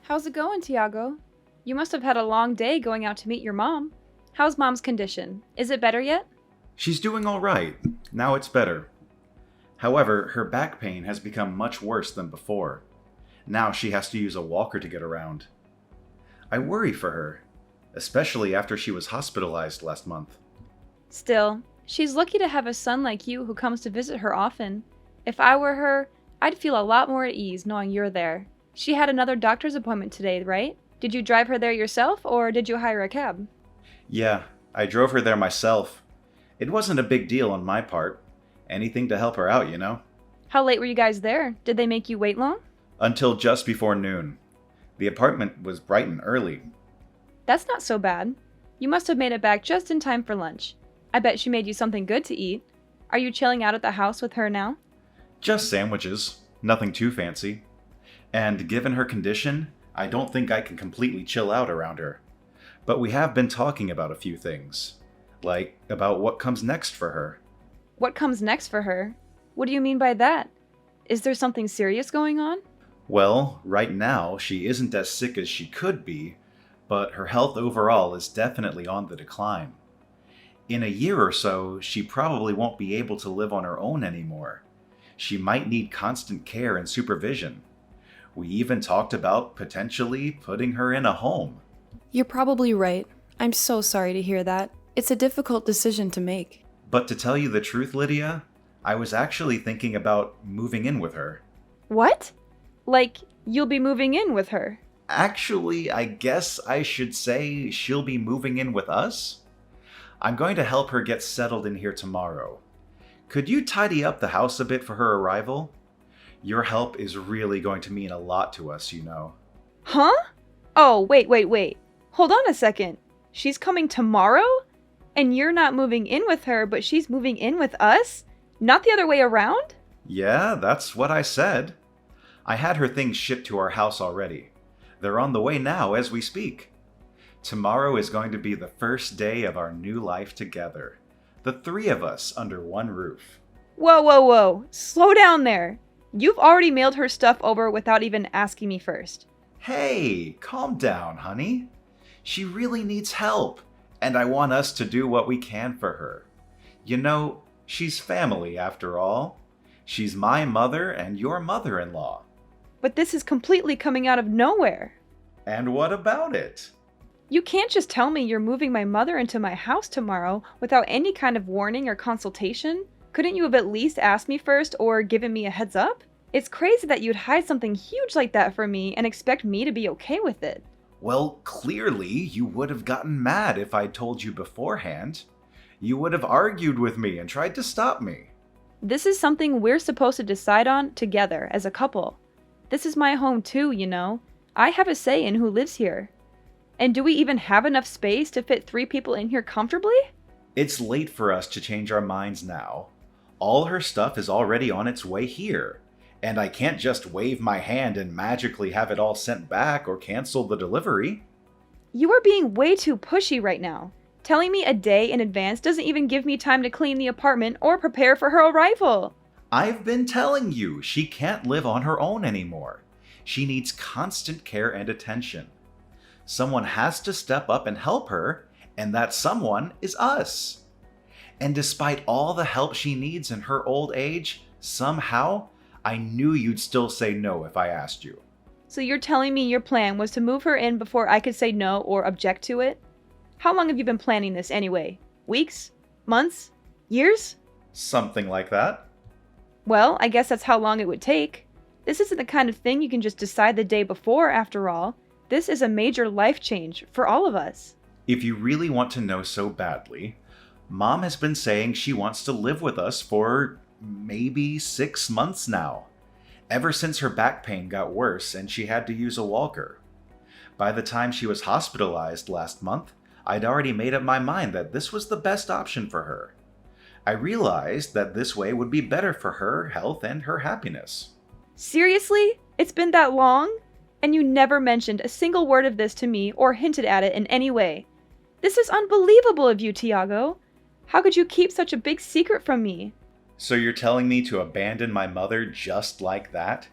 How's it going, Tiago? You must have had a long day going out to meet your mom. How's mom's condition? Is it better yet? She's doing all right. Now it's better. However, her back pain has become much worse than before. Now she has to use a walker to get around. I worry for her, especially after she was hospitalized last month. Still, she's lucky to have a son like you who comes to visit her often. If I were her, I'd feel a lot more at ease knowing you're there. She had another doctor's appointment today, right? Did you drive her there yourself, or did you hire a cab? Yeah, I drove her there myself. It wasn't a big deal on my part. Anything to help her out, you know? How late were you guys there? Did they make you wait long? Until just before noon. The apartment was bright and early. That's not so bad. You must have made it back just in time for lunch. I bet she made you something good to eat. Are you chilling out at the house with her now? Just sandwiches. Nothing too fancy. And given her condition, I don't think I can completely chill out around her. But we have been talking about a few things. Like about what comes next for her. What comes next for her? What do you mean by that? Is there something serious going on? Well, right now, she isn't as sick as she could be, but her health overall is definitely on the decline. In a year or so, she probably won't be able to live on her own anymore. She might need constant care and supervision. We even talked about potentially putting her in a home. You're probably right. I'm so sorry to hear that. It's a difficult decision to make. But to tell you the truth, Lydia, I was actually thinking about moving in with her. What? Like, you'll be moving in with her? Actually, I guess I should say she'll be moving in with us. I'm going to help her get settled in here tomorrow. Could you tidy up the house a bit for her arrival? Your help is really going to mean a lot to us, you know. Huh? Oh, wait. Hold on a second. She's coming tomorrow? And you're not moving in with her, but she's moving in with us? Not the other way around? Yeah, that's what I said. I had her things shipped to our house already. They're on the way now as we speak. Tomorrow is going to be the first day of our new life together. The three of us under one roof. Whoa. Slow down there. You've already mailed her stuff over without even asking me first. Hey, calm down, honey. She really needs help, and I want us to do what we can for her. You know, she's family after all. She's my mother and your mother-in-law. But this is completely coming out of nowhere. And what about it? You can't just tell me you're moving my mother into my house tomorrow without any kind of warning or consultation. Couldn't you have at least asked me first or given me a heads up? It's crazy that you'd hide something huge like that from me and expect me to be okay with it. Well, clearly you would have gotten mad if I'd told you beforehand. You would have argued with me and tried to stop me. This is something we're supposed to decide on together as a couple. This is my home too, you know. I have a say in who lives here. And do we even have enough space to fit 3 people in here comfortably? It's late for us to change our minds now. All her stuff is already on its way here, and I can't just wave my hand and magically have it all sent back or cancel the delivery. You are being way too pushy right now. Telling me a day in advance doesn't even give me time to clean the apartment or prepare for her arrival. I've been telling you, she can't live on her own anymore. She needs constant care and attention. Someone has to step up and help her, and that someone is us. And despite all the help she needs in her old age, somehow, I knew you'd still say no if I asked you. So you're telling me your plan was to move her in before I could say no or object to it? How long have you been planning this anyway? Weeks? Months? Years? Something like that. Well, I guess that's how long it would take. This isn't the kind of thing you can just decide the day before, after all. This is a major life change for all of us. If you really want to know so badly, Mom has been saying she wants to live with us for maybe 6 months now. Ever since her back pain got worse and she had to use a walker. By the time she was hospitalized last month, I'd already made up my mind that this was the best option for her. I realized that this way would be better for her health and her happiness. Seriously? It's been that long? And you never mentioned a single word of this to me or hinted at it in any way. This is unbelievable of you, Tiago. How could you keep such a big secret from me? So you're telling me to abandon my mother just like that?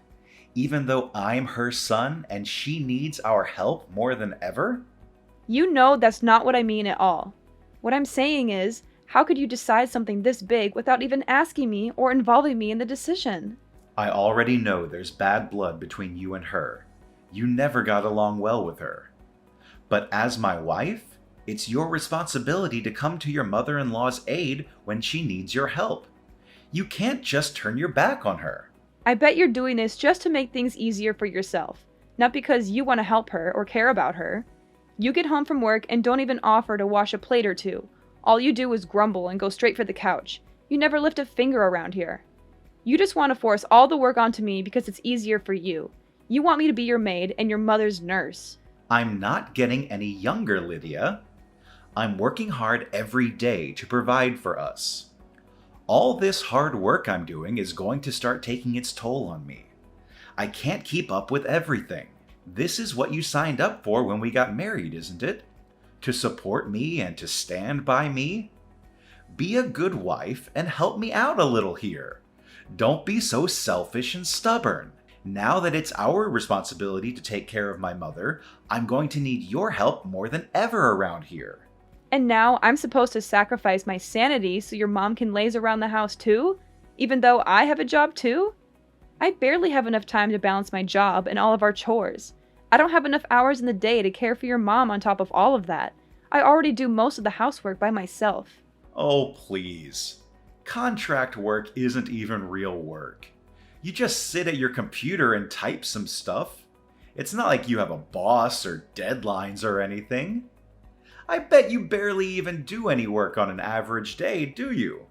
even though I'm her son and she needs our help more than ever? You know that's not what I mean at all. What I'm saying is, how could you decide something this big without even asking me or involving me in the decision? I already know there's bad blood between you and her. You never got along well with her. But as my wife, it's your responsibility to come to your mother-in-law's aid when she needs your help. You can't just turn your back on her. I bet you're doing this just to make things easier for yourself, not because you want to help her or care about her. You get home from work and don't even offer to wash a plate or two. All you do is grumble and go straight for the couch. You never lift a finger around here. You just want to force all the work onto me because it's easier for you. You want me to be your maid and your mother's nurse. I'm not getting any younger, Lydia. I'm working hard every day to provide for us. All this hard work I'm doing is going to start taking its toll on me. I can't keep up with everything. This is what you signed up for when we got married, isn't it? To support me and to stand by me? Be a good wife and help me out a little here. Don't be so selfish and stubborn. Now that it's our responsibility to take care of my mother, I'm going to need your help more than ever around here. And now I'm supposed to sacrifice my sanity so your mom can laze around the house too? Even though I have a job too? I barely have enough time to balance my job and all of our chores. I don't have enough hours in the day to care for your mom on top of all of that. I already do most of the housework by myself. Oh, please. Contract work isn't even real work. You just sit at your computer and type some stuff. It's not like you have a boss or deadlines or anything. I bet you barely even do any work on an average day, do you?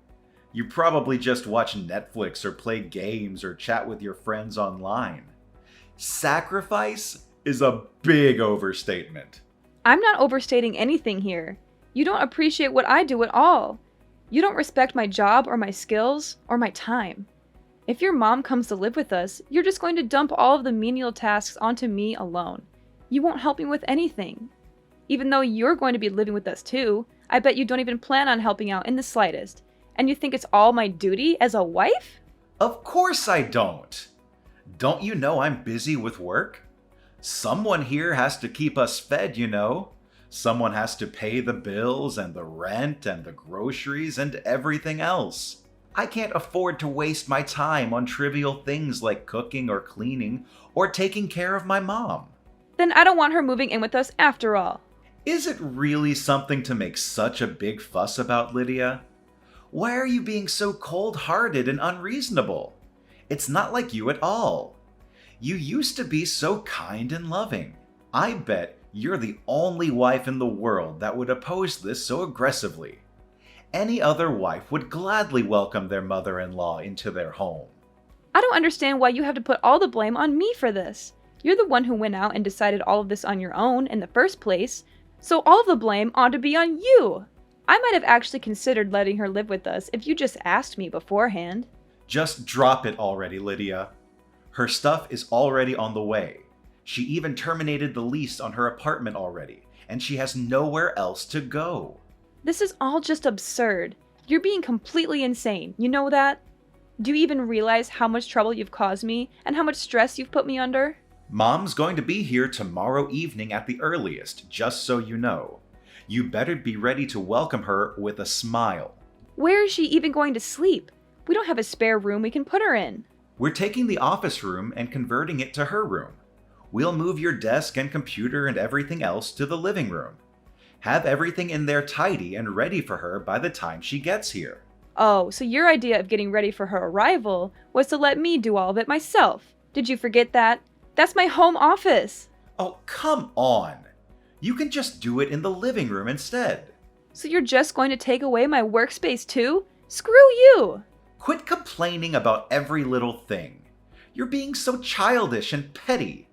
You probably just watch Netflix or play games or chat with your friends online. Sacrifice is a big overstatement. I'm not overstating anything here. You don't appreciate what I do at all. You don't respect my job or my skills or my time. If your mom comes to live with us, you're just going to dump all of the menial tasks onto me alone. You won't help me with anything. Even though you're going to be living with us too, I bet you don't even plan on helping out in the slightest. And you think it's all my duty as a wife? Of course I don't. Don't you know I'm busy with work? Someone here has to keep us fed, you know. Someone has to pay the bills and the rent and the groceries and everything else. I can't afford to waste my time on trivial things like cooking or cleaning or taking care of my mom. Then I don't want her moving in with us after all. Is it really something to make such a big fuss about, Lydia? Why are you being so cold-hearted and unreasonable? It's not like you at all. You used to be so kind and loving. I bet you're the only wife in the world that would oppose this so aggressively. Any other wife would gladly welcome their mother-in-law into their home. I don't understand why you have to put all the blame on me for this. You're the one who went out and decided all of this on your own in the first place, so all of the blame ought to be on you. I might have actually considered letting her live with us if you just asked me beforehand. Just drop it already, Lydia. Her stuff is already on the way. She even terminated the lease on her apartment already, and she has nowhere else to go. This is all just absurd. You're being completely insane, you know that? Do you even realize how much trouble you've caused me and how much stress you've put me under? Mom's going to be here tomorrow evening at the earliest, just so you know. You better be ready to welcome her with a smile. Where is she even going to sleep? We don't have a spare room we can put her in. We're taking the office room and converting it to her room. We'll move your desk and computer and everything else to the living room. Have everything in there tidy and ready for her by the time she gets here. Oh, so your idea of getting ready for her arrival was to let me do all of it myself. Did you forget that? That's my home office. Oh, come on. You can just do it in the living room instead. So you're just going to take away my workspace too? Screw you! Quit complaining about every little thing. You're being so childish and petty.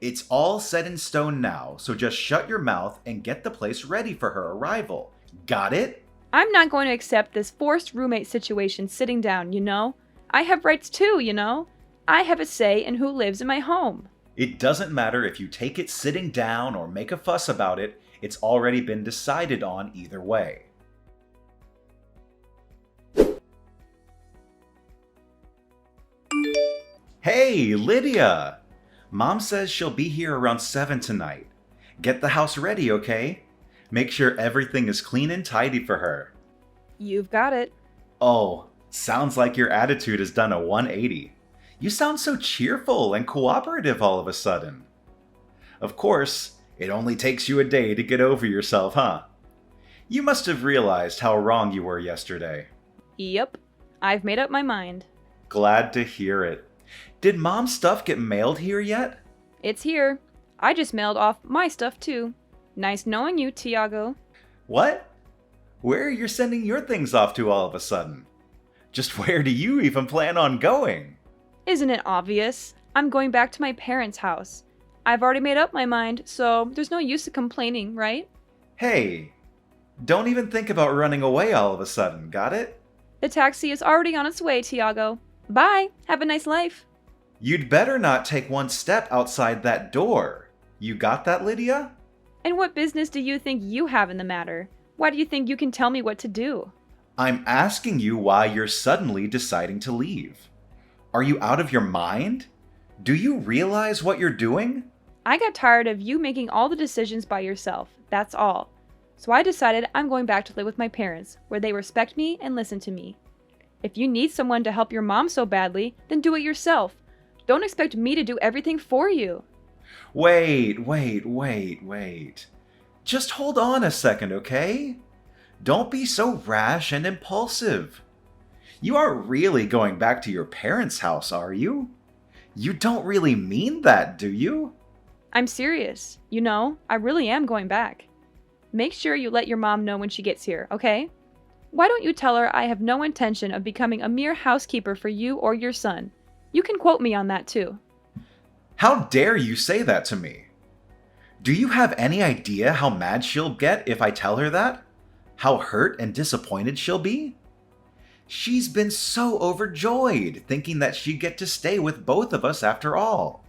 It's all set in stone now, so just shut your mouth and get the place ready for her arrival. Got it? I'm not going to accept this forced roommate situation sitting down, you know? I have rights too, you know? I have a say in who lives in my home. It doesn't matter if you take it sitting down or make a fuss about it. It's already been decided on either way. Hey, Lydia! Mom says she'll be here around 7 tonight. Get the house ready, okay? Make sure everything is clean and tidy for her. You've got it. Oh, sounds like your attitude has done a 180. You sound so cheerful and cooperative all of a sudden. Of course, it only takes you a day to get over yourself, huh? You must have realized how wrong you were yesterday. Yep. I've made up my mind. Glad to hear it. Did Mom's stuff get mailed here yet? It's here. I just mailed off my stuff too. Nice knowing you, Tiago. What? Where are you sending your things off to all of a sudden? Just where do you even plan on going? Isn't it obvious? I'm going back to my parents' house. I've already made up my mind, so there's no use of complaining, right? Hey, don't even think about running away all of a sudden, got it? The taxi is already on its way, Tiago. Bye. Have a nice life. You'd better not take one step outside that door. You got that, Lydia? And what business do you think you have in the matter? Why do you think you can tell me what to do? I'm asking you why you're suddenly deciding to leave. Are you out of your mind? Do you realize what you're doing? I got tired of you making all the decisions by yourself. That's all. So I decided I'm going back to live with my parents, where they respect me and listen to me. If you need someone to help your mom so badly, then do it yourself. Don't expect me to do everything for you. Wait. Just hold on a second, okay? Don't be so rash and impulsive. You aren't really going back to your parents' house, are you? You don't really mean that, do you? I'm serious. You know, I really am going back. Make sure you let your mom know when she gets here, okay? Why don't you tell her I have no intention of becoming a mere housekeeper for you or your son? You can quote me on that too. How dare you say that to me? Do you have any idea how mad she'll get if I tell her that? How hurt and disappointed she'll be? She's been so overjoyed, thinking that she'd get to stay with both of us after all.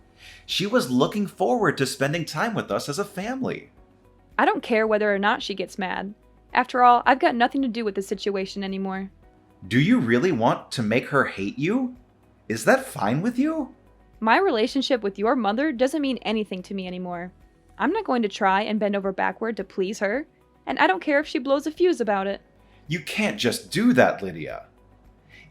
She was looking forward to spending time with us as a family. I don't care whether or not she gets mad. After all, I've got nothing to do with the situation anymore. Do you really want to make her hate you? Is that fine with you? My relationship with your mother doesn't mean anything to me anymore. I'm not going to try and bend over backward to please her, and I don't care if she blows a fuse about it. You can't just do that, Lydia.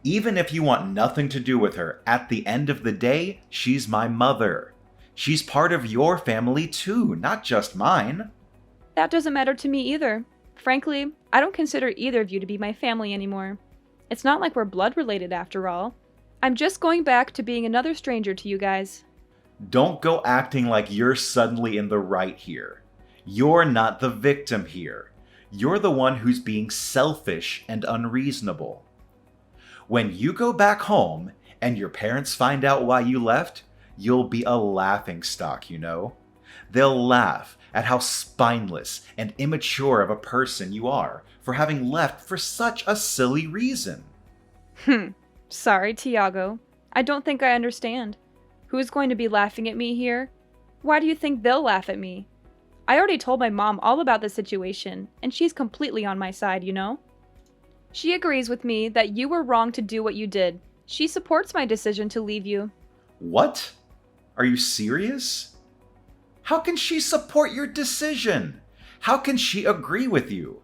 Even if you want nothing to do with her, at the end of the day, she's my mother. She's part of your family too, not just mine. That doesn't matter to me either. Frankly, I don't consider either of you to be my family anymore. It's not like we're blood related after all. I'm just going back to being another stranger to you guys. Don't go acting like you're suddenly in the right here. You're not the victim here. You're the one who's being selfish and unreasonable. When you go back home and your parents find out why you left, you'll be a laughingstock, you know? They'll laugh at how spineless and immature of a person you are for having left for such a silly reason. Sorry, Tiago. I don't think I understand. Who's going to be laughing at me here? Why do you think they'll laugh at me? I already told my mom all about the situation, and she's completely on my side, you know? She agrees with me that you were wrong to do what you did. She supports my decision to leave you. What? Are you serious? How can she support your decision? How can she agree with you?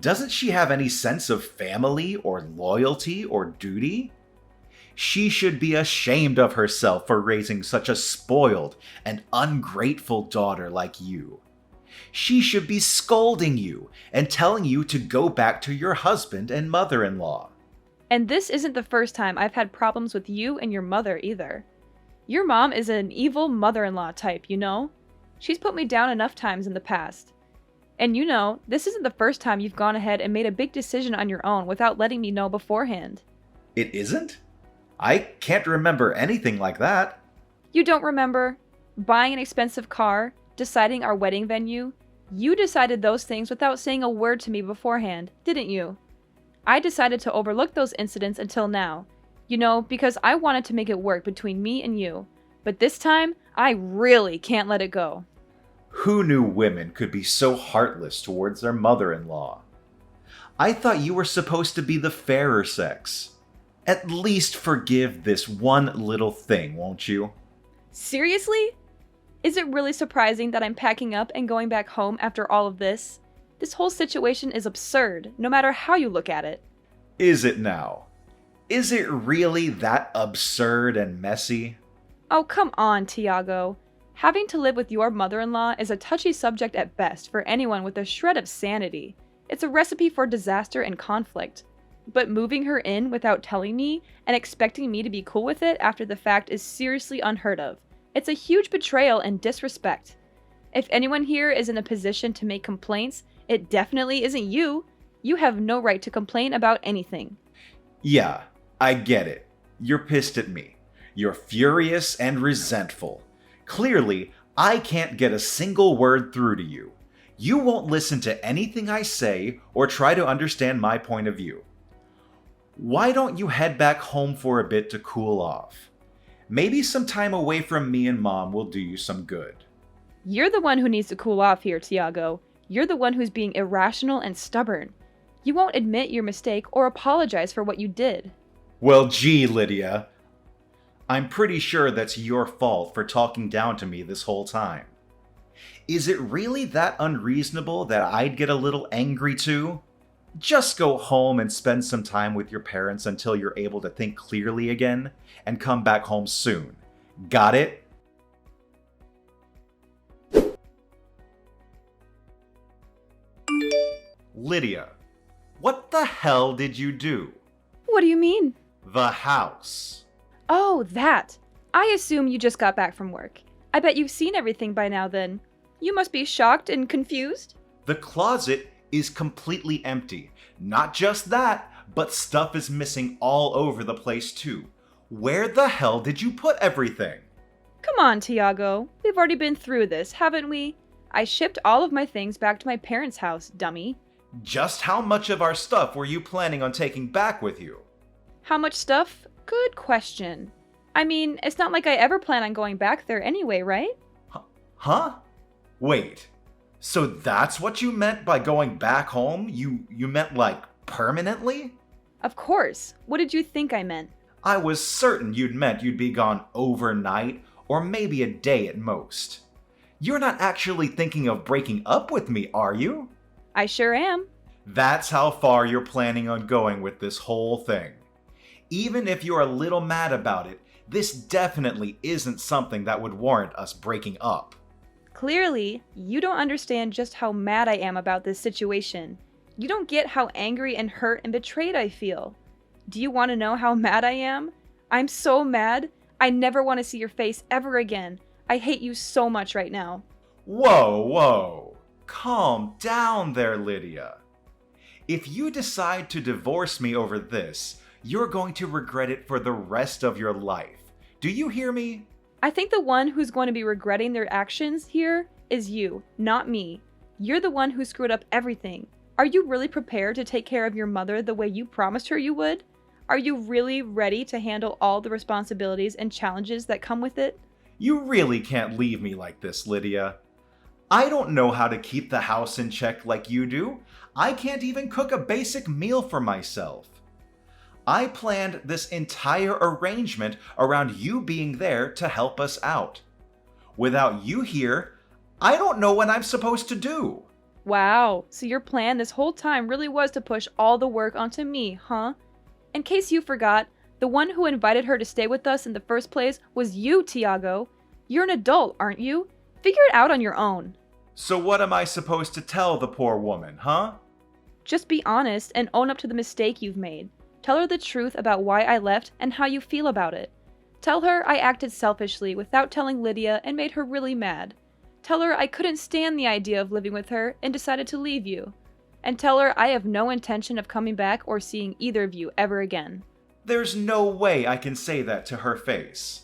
Doesn't she have any sense of family or loyalty or duty? She should be ashamed of herself for raising such a spoiled and ungrateful daughter like you. She should be scolding you and telling you to go back to your husband and mother-in-law. And this isn't the first time I've had problems with you and your mother either. Your mom is an evil mother-in-law type, you know? She's put me down enough times in the past. And you know, this isn't the first time you've gone ahead and made a big decision on your own without letting me know beforehand. It isn't? I can't remember anything like that. You don't remember? Buying an expensive car? Deciding our wedding venue? You decided those things without saying a word to me beforehand, didn't you? I decided to overlook those incidents until now. You know, because I wanted to make it work between me and you. But this time, I really can't let it go. Who knew women could be so heartless towards their mother-in-law? I thought you were supposed to be the fairer sex. At least forgive this one little thing, won't you? Seriously? Is it really surprising that I'm packing up and going back home after all of this? This whole situation is absurd, no matter how you look at it. Is it now? Is it really that absurd and messy? Oh, come on, Tiago. Having to live with your mother-in-law is a touchy subject at best for anyone with a shred of sanity. It's a recipe for disaster and conflict. But moving her in without telling me and expecting me to be cool with it after the fact is seriously unheard of. It's a huge betrayal and disrespect. If anyone here is in a position to make complaints, it definitely isn't you. You have no right to complain about anything. Yeah, I get it. You're pissed at me. You're furious and resentful. Clearly, I can't get a single word through to you. You won't listen to anything I say or try to understand my point of view. Why don't you head back home for a bit to cool off? Maybe some time away from me and Mom will do you some good. You're the one who needs to cool off here, Tiago. You're the one who's being irrational and stubborn. You won't admit your mistake or apologize for what you did. Well, gee, Lydia. I'm pretty sure that's your fault for talking down to me this whole time. Is it really that unreasonable that I'd get a little angry too? Just go home and spend some time with your parents until you're able to think clearly again, and come back home soon. Got it? Lydia, what the hell did you do? What do you mean? The house. Oh, that. I assume you just got back from work. I bet you've seen everything by now then. You must be shocked and confused. The closet is completely empty. Not just that, but stuff is missing all over the place too. Where the hell did you put everything? Come on, Tiago. We've already been through this, haven't we? I shipped all of my things back to my parents' house, dummy. Just how much of our stuff were you planning on taking back with you? How much stuff? Good question. I mean, it's not like I ever plan on going back there anyway, right? Huh? Wait. So that's what you meant by going back home? You meant like permanently? Of course. What did you think I meant? I was certain you'd meant you'd be gone overnight, or maybe a day at most. You're not actually thinking of breaking up with me, are you? I sure am. That's how far you're planning on going with this whole thing. Even if you're a little mad about it, this definitely isn't something that would warrant us breaking up. Clearly, you don't understand just how mad I am about this situation. You don't get how angry and hurt and betrayed I feel. Do you want to know how mad I am? I'm so mad. I never want to see your face ever again. I hate you so much right now. Whoa. Calm down there, Lydia. If you decide to divorce me over this, you're going to regret it for the rest of your life. Do you hear me? I think the one who's going to be regretting their actions here is you, not me. You're the one who screwed up everything. Are you really prepared to take care of your mother the way you promised her you would? Are you really ready to handle all the responsibilities and challenges that come with it? You really can't leave me like this, Lydia. I don't know how to keep the house in check like you do. I can't even cook a basic meal for myself. I planned this entire arrangement around you being there to help us out. Without you here, I don't know what I'm supposed to do. Wow, so your plan this whole time really was to push all the work onto me, huh? In case you forgot, the one who invited her to stay with us in the first place was you, Tiago. You're an adult, aren't you? Figure it out on your own. So what am I supposed to tell the poor woman, huh? Just be honest and own up to the mistake you've made. Tell her the truth about why I left and how you feel about it. Tell her I acted selfishly without telling Lydia and made her really mad. Tell her I couldn't stand the idea of living with her and decided to leave you. And tell her I have no intention of coming back or seeing either of you ever again. There's no way I can say that to her face.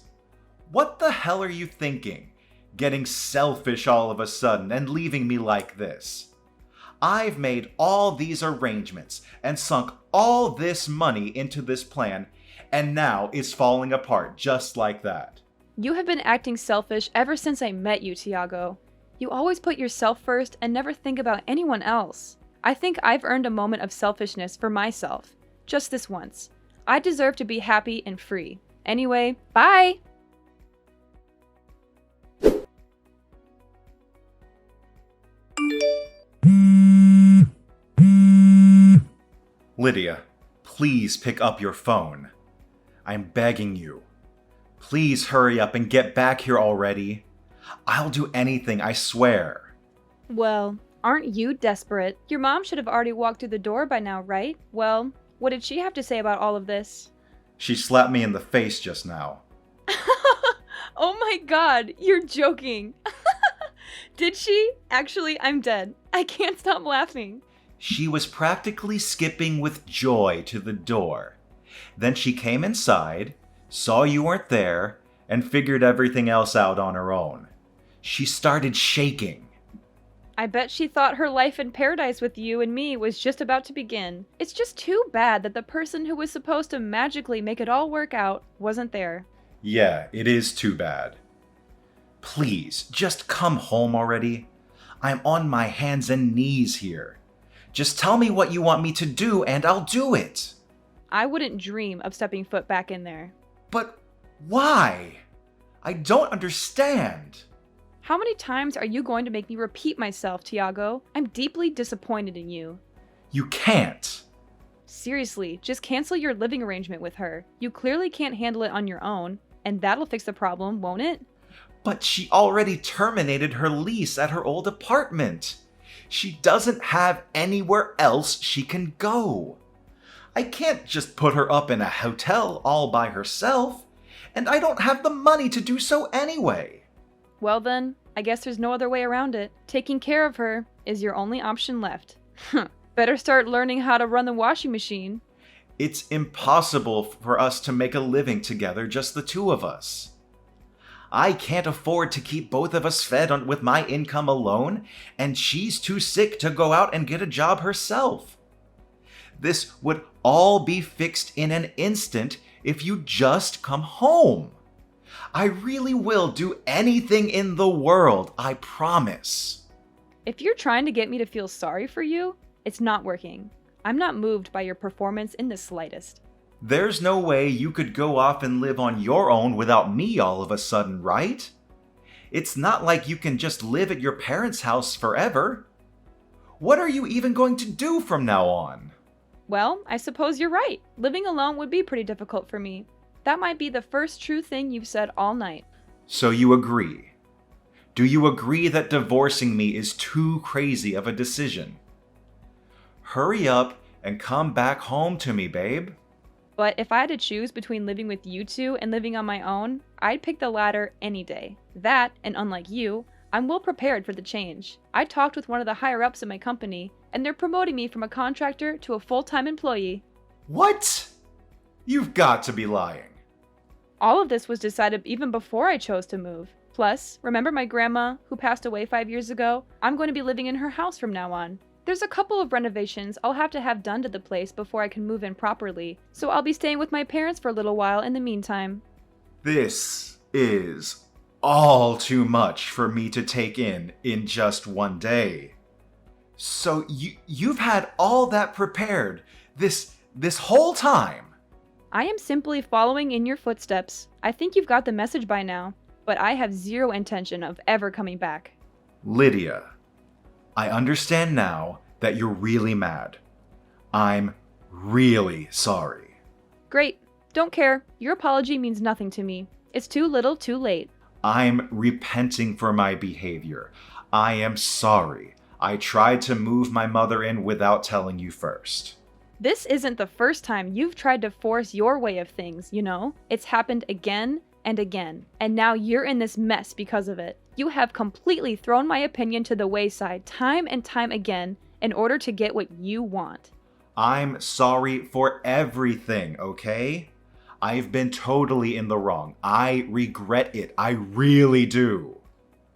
What the hell are you thinking? Getting selfish all of a sudden and leaving me like this? I've made all these arrangements and sunk all this money into this plan, and now it's falling apart just like that. You have been acting selfish ever since I met you, Tiago. You always put yourself first and never think about anyone else. I think I've earned a moment of selfishness for myself. Just this once. I deserve to be happy and free. Anyway, bye! Lydia, please pick up your phone. I'm begging you. Please hurry up and get back here already. I'll do anything, I swear. Well, aren't you desperate? Your mom should have already walked through the door by now, right? Well, what did she have to say about all of this? She slapped me in the face just now. Oh my god, you're joking. Did she? Actually, I'm dead. I can't stop laughing. She was practically skipping with joy to the door. Then she came inside, saw you weren't there, and figured everything else out on her own. She started shaking. I bet she thought her life in paradise with you and me was just about to begin. It's just too bad that the person who was supposed to magically make it all work out wasn't there. Yeah, it is too bad. Please, just come home already. I'm on my hands and knees here. Just tell me what you want me to do and I'll do it. I wouldn't dream of stepping foot back in there. But why? I don't understand. How many times are you going to make me repeat myself, Tiago? I'm deeply disappointed in you. You can't. Seriously, just cancel your living arrangement with her. You clearly can't handle it on your own, and that'll fix the problem, won't it? But she already terminated her lease at her old apartment. She doesn't have anywhere else she can go. I can't just put her up in a hotel all by herself, and I don't have the money to do so anyway. Well then, I guess there's no other way around it. Taking care of her is your only option left. Better start learning how to run the washing machine. It's impossible for us to make a living together, just the two of us. I can't afford to keep both of us fed with my income alone, and she's too sick to go out and get a job herself. This would all be fixed in an instant if you just come home. I really will do anything in the world, I promise. If you're trying to get me to feel sorry for you, it's not working. I'm not moved by your performance in the slightest. There's no way you could go off and live on your own without me all of a sudden, right? It's not like you can just live at your parents' house forever. What are you even going to do from now on? Well, I suppose you're right. Living alone would be pretty difficult for me. That might be the first true thing you've said all night. So you agree? Do you agree that divorcing me is too crazy of a decision? Hurry up and come back home to me, babe. But if I had to choose between living with you two and living on my own, I'd pick the latter any day. That, and unlike you, I'm well prepared for the change. I talked with one of the higher-ups in my company, and they're promoting me from a contractor to a full-time employee. What? You've got to be lying. All of this was decided even before I chose to move. Plus, remember my grandma, who passed away 5 years ago? I'm going to be living in her house from now on. There's a couple of renovations I'll have to have done to the place before I can move in properly, so I'll be staying with my parents for a little while in the meantime. This is all too much for me to take in just one day. So you've had all that prepared this whole time? I am simply following in your footsteps. I think you've got the message by now, but I have zero intention of ever coming back. Lydia, I understand now that you're really mad. I'm really sorry. Great. Don't care. Your apology means nothing to me. It's too little, too late. I'm repenting for my behavior. I am sorry. I tried to move my mother in without telling you first. This isn't the first time you've tried to force your way of things, you know? It's happened again and again, and now you're in this mess because of it. You have completely thrown my opinion to the wayside time and time again in order to get what you want. I'm sorry for everything, okay? I've been totally in the wrong. I regret it. I really do.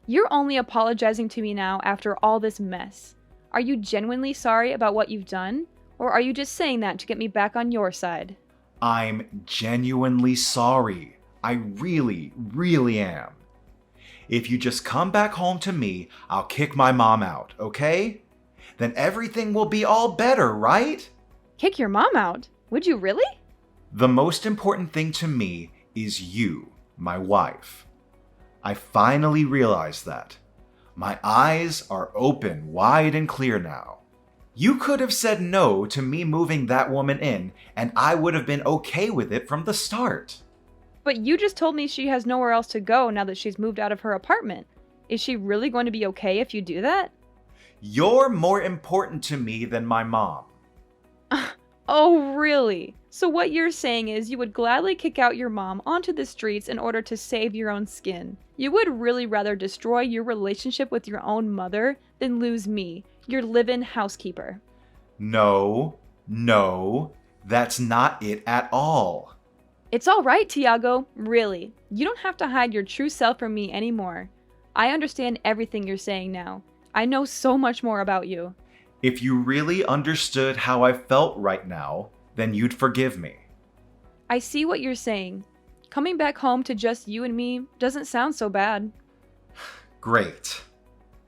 You're only apologizing to me now after all this mess. Are you genuinely sorry about what you've done? Or are you just saying that to get me back on your side? I'm genuinely sorry. I really, really am. If you just come back home to me, I'll kick my mom out, okay? Then everything will be all better, right? Kick your mom out? Would you really? The most important thing to me is you, my wife. I finally realized that. My eyes are open wide and clear now. You could have said no to me moving that woman in, and I would have been okay with it from the start. But you just told me she has nowhere else to go now that she's moved out of her apartment. Is she really going to be okay if you do that? You're more important to me than my mom. Oh, really? So what you're saying is you would gladly kick out your mom onto the streets in order to save your own skin. You would really rather destroy your relationship with your own mother than lose me, your live-in housekeeper. No, that's not it at all. It's all right, Tiago. Really. You don't have to hide your true self from me anymore. I understand everything you're saying now. I know so much more about you. If you really understood how I felt right now, then you'd forgive me. I see what you're saying. Coming back home to just you and me doesn't sound so bad. Great.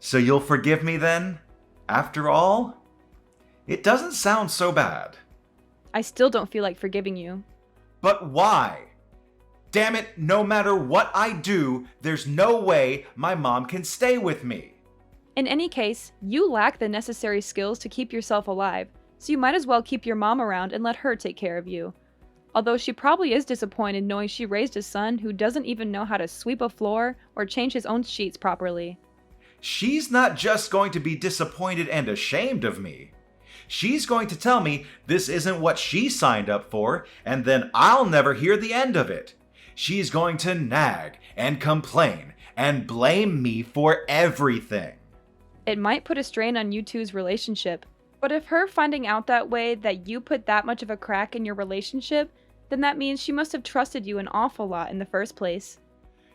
So you'll forgive me then? After all? It doesn't sound so bad. I still don't feel like forgiving you. But why? Damn it, no matter what I do, there's no way my mom can stay with me. In any case, you lack the necessary skills to keep yourself alive, so you might as well keep your mom around and let her take care of you. Although she probably is disappointed knowing she raised a son who doesn't even know how to sweep a floor or change his own sheets properly. She's not just going to be disappointed and ashamed of me. She's going to tell me this isn't what she signed up for, and then I'll never hear the end of it. She's going to nag and complain and blame me for everything. It might put a strain on you two's relationship, but if her finding out that way that you put that much of a crack in your relationship, then that means she must have trusted you an awful lot in the first place.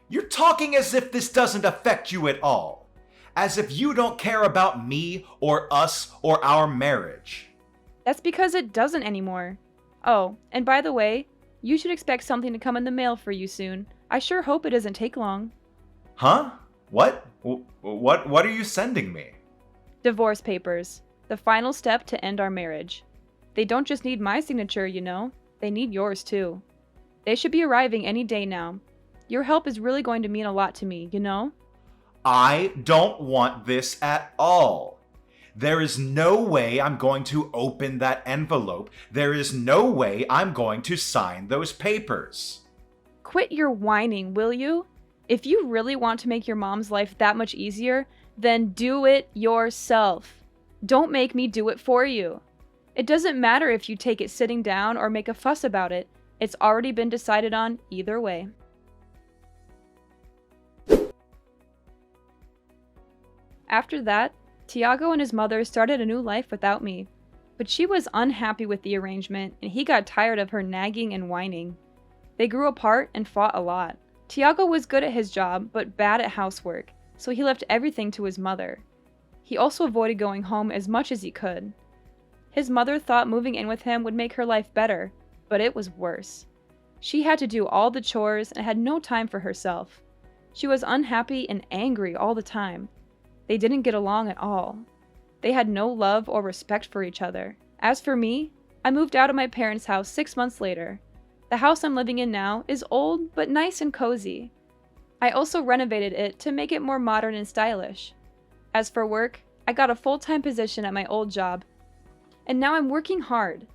You're talking as if this doesn't affect you at all. As if you don't care about me or us or our marriage. That's because it doesn't anymore. Oh, and by the way, you should expect something to come in the mail for you soon. I sure hope it doesn't take long. Huh? What? What are you sending me? Divorce papers. The final step to end our marriage. They don't just need my signature, you know. They need yours too. They should be arriving any day now. Your help is really going to mean a lot to me, you know? I don't want this at all. There is no way I'm going to open that envelope. There is no way I'm going to sign those papers. Quit your whining, will you? If you really want to make your mom's life that much easier, then do it yourself. Don't make me do it for you. It doesn't matter if you take it sitting down or make a fuss about it. It's already been decided on either way. After that, Tiago and his mother started a new life without me. But she was unhappy with the arrangement, and he got tired of her nagging and whining. They grew apart and fought a lot. Tiago was good at his job, but bad at housework, so he left everything to his mother. He also avoided going home as much as he could. His mother thought moving in with him would make her life better, but it was worse. She had to do all the chores and had no time for herself. She was unhappy and angry all the time. They didn't get along at all. They had no love or respect for each other. As for me, I moved out of my parents' house 6 months later. The house I'm living in now is old but nice and cozy. I also renovated it to make it more modern and stylish. As for work, I got a full-time position at my old job. And now I'm working hard.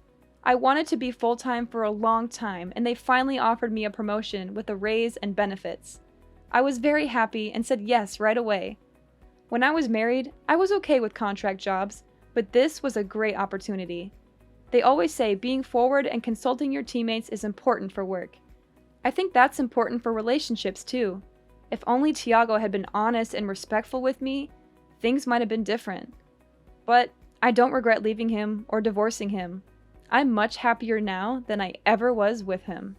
I wanted to be full-time for a long time, and they finally offered me a promotion with a raise and benefits. I was very happy and said yes right away. When I was married, I was okay with contract jobs, but this was a great opportunity. They always say being forward and consulting your teammates is important for work. I think that's important for relationships too. If only Tiago had been honest and respectful with me, things might have been different. But I don't regret leaving him or divorcing him. I'm much happier now than I ever was with him.